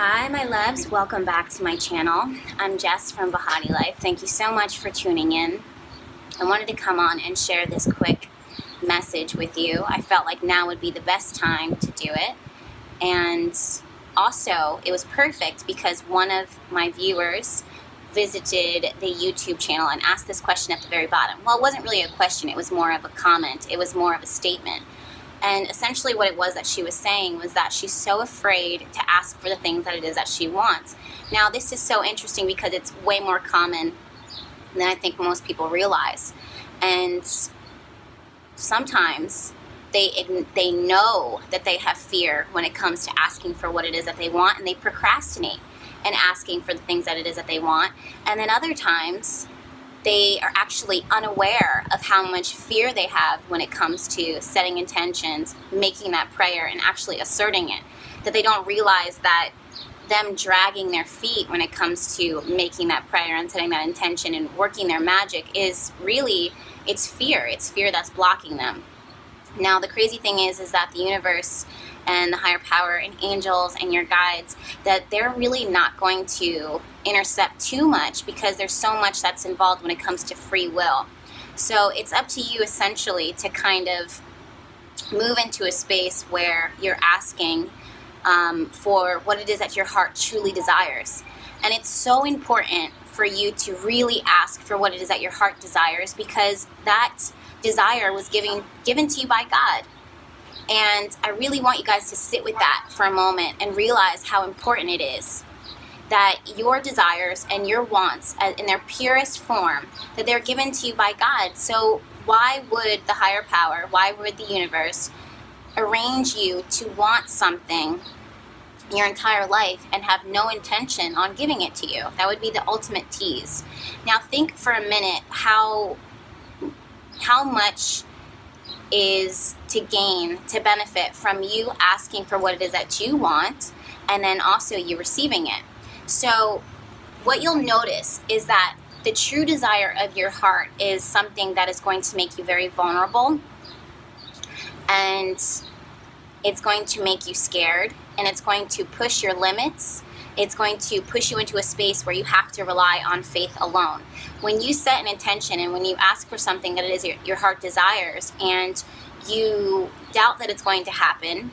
Hi my loves, welcome back to my channel. I'm Jess from BehatiLife. Thank you so much for tuning in. I wanted to come on and share this quick message with you. I felt like now would be the best time to do it. And also, it was perfect because one of my viewers visited the YouTube channel and asked this question at the very bottom. Well, it wasn't really a question, it was more of a comment. It was more of a statement. And essentially what it was that she was saying was that she's so afraid to ask for the things that it is that she wants. Now, this is so interesting because it's way more common than I think most people realize. And sometimes they know that they have fear when it comes to asking for what it is that they want, and they procrastinate in asking for the things that it is that they want. And then other times, they are actually unaware of how much fear they have when it comes to setting intentions, making that prayer, and actually asserting it. That they don't realize that them dragging their feet when it comes to making that prayer and setting that intention and working their magic is really, it's fear. It's fear that's blocking them. Now, the crazy thing is that the universe and the higher power and angels and your guides, that they're really not going to intercept too much because there's so much that's involved when it comes to free will. So it's up to you essentially to kind of move into a space where you're asking for what it is that your heart truly desires. And it's so important for you to really ask for what it is that your heart desires, because that desire was given to you by God. And I really want you guys to sit with that for a moment and realize how important it is that your desires and your wants in their purest form, that they're given to you by God. So why would the higher power, why would the universe arrange you to want something your entire life and have no intention on giving it to you? That would be the ultimate tease. Now think for a minute how much is to gain, to benefit from you asking for what it is that you want, and then also you receiving it. So what you'll notice is that the true desire of your heart is something that is going to make you very vulnerable, and it's going to make you scared, and it's going to push your limits. It's going to push you into a space where you have to rely on faith alone. When you set an intention and when you ask for something that it is your heart desires and you doubt that it's going to happen,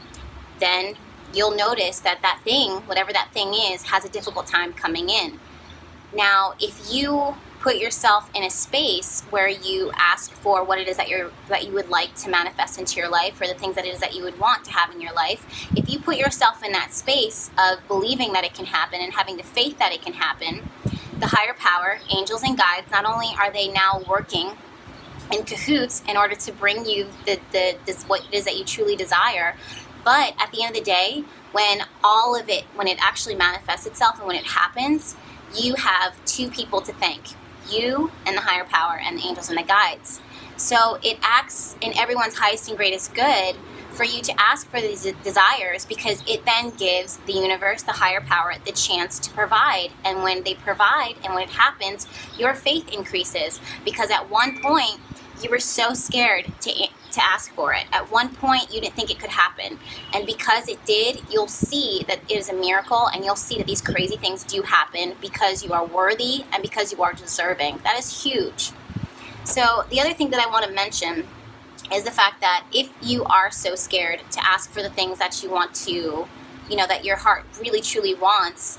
then you'll notice that that thing, whatever that thing is, has a difficult time coming in. Now, if you put yourself in a space where you ask for what it is that you would like to manifest into your life, or the things that it is that you would want to have in your life, if you put yourself in that space of believing that it can happen and having the faith that it can happen, the higher power, angels and guides, not only are they now working in cahoots in order to bring you what it is that you truly desire, but at the end of the day, when all of it, when it actually manifests itself and when it happens, you have two people to thank. You and the higher power and the angels and the guides. So it acts in everyone's highest and greatest good for you to ask for these desires, because it then gives the universe, the higher power, the chance to provide. And when they provide and when it happens, your faith increases, because at one point you were so scared to ask for it. At one point you didn't think it could happen, and because it did, you'll see that it is a miracle, and you'll see that these crazy things do happen because you are worthy and because you are deserving. That is huge. So the other thing that I want to mention is the fact that if you are so scared to ask for the things that you want to, that your heart really truly wants,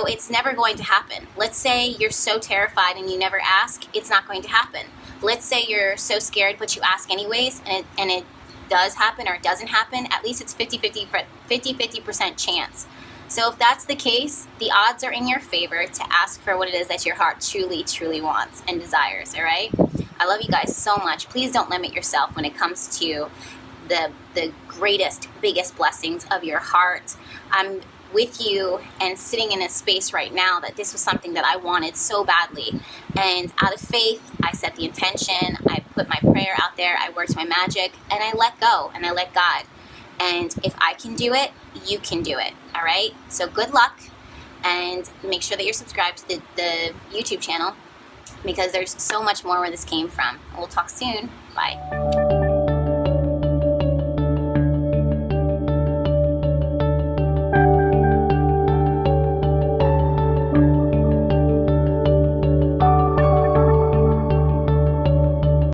it's never going to happen. Let's say you're so terrified and you never ask, it's not going to happen. Let's say you're so scared but you ask anyways, and it does happen or it doesn't happen. At least it's 50% chance. So if that's the case, the odds are in your favor to ask for what it is that your heart truly, truly wants and desires, all right? I love you guys so much. Please don't limit yourself when it comes to the greatest, biggest blessings of your heart. I'm with you and sitting in a space right now that this was something that I wanted so badly. And out of faith, I set the intention, I put my prayer out there, I worked my magic, and I let go and I let God. And if I can do it, you can do it, all right? So good luck, and make sure that you're subscribed to the YouTube channel, because there's so much more where this came from. We'll talk soon. Bye.